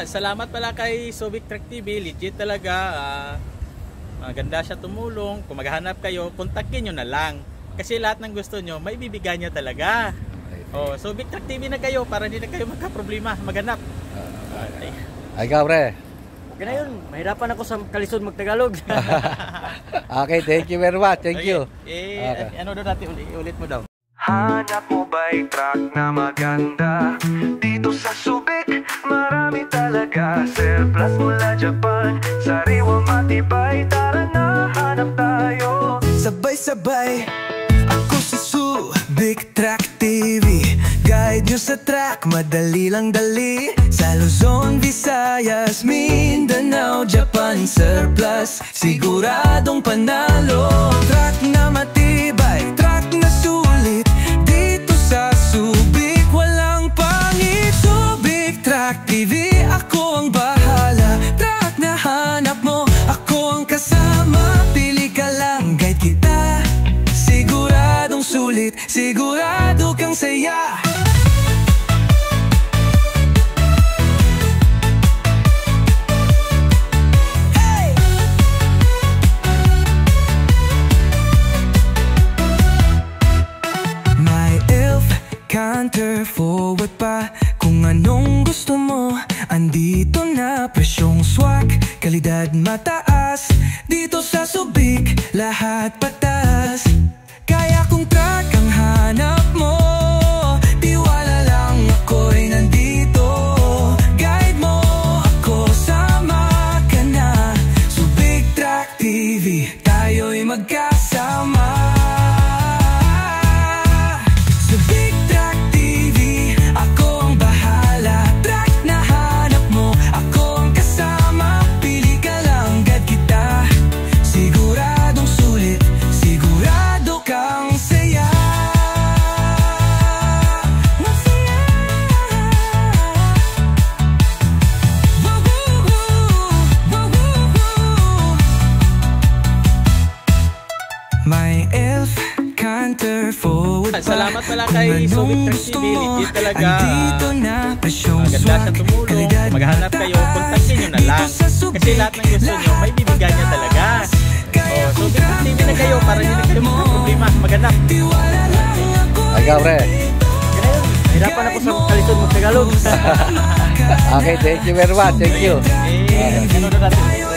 Salamat pala kay Subic Truck TV. Legit talaga. Maganda siya tumulong. Kung maghahanap kayo, kontakin nyo na lang. Kasi lahat ng gusto nyo, may bibigyan niya talaga. Subic Truck TV na kayo para hindi na kayo magka-problema maghanap. Ay ka, pre. Ganayon, mahirapan ako sa kalisod magtagalog. Okay, thank you very much. Thank you. Okay. Ano daw natin ulit mo daw? Hanap mo ba'y truck na maganda? Dito sa Subic, marami talaga. Surplus mula Japan, sariwang matibay. Tara na, hanap tayo. Sabay-sabay, ako si Subic Truck TV. Guide nyo sa truck, madali lang dali. Sa Luzon, Visayas, Mindanao, Japan, surplus, siguradong panalo. Truck na matibay, truck na sulit. Dito sa Subic, walang pangit. Subic Truck TV, ako ang bahala. Truck na hanap mo, ako ang kasama. Pili ka lang, guide kita. Siguradong sulit, sigurado kang saya. Counter forward pa, kung anong gusto mo, andito na. Presyong swak, kalidad mataas. Dito sa Subic, lahat patas. Kaya kung truck ang hanap mo, tiwala lang, ako'y nandito. Guide mo ako, sama ka na. Subic Truck TV, tayo'y magkasama. Salamat pala kay Subic Truck TV. Legit talaga. Maganda siya tumulong. Maghanap kayo, kontakin nyo na lang. Kasi lahat ng gusto nyo, may bibigyan niya talaga. Subic Truck TV na kayo para hindi na kayo magka-problema maghanap. Ay ka, pre. Ganayon, mahirapan ako sa kalisod magtagalog. Okay, thank you very much. Thank you. Ano daw natin?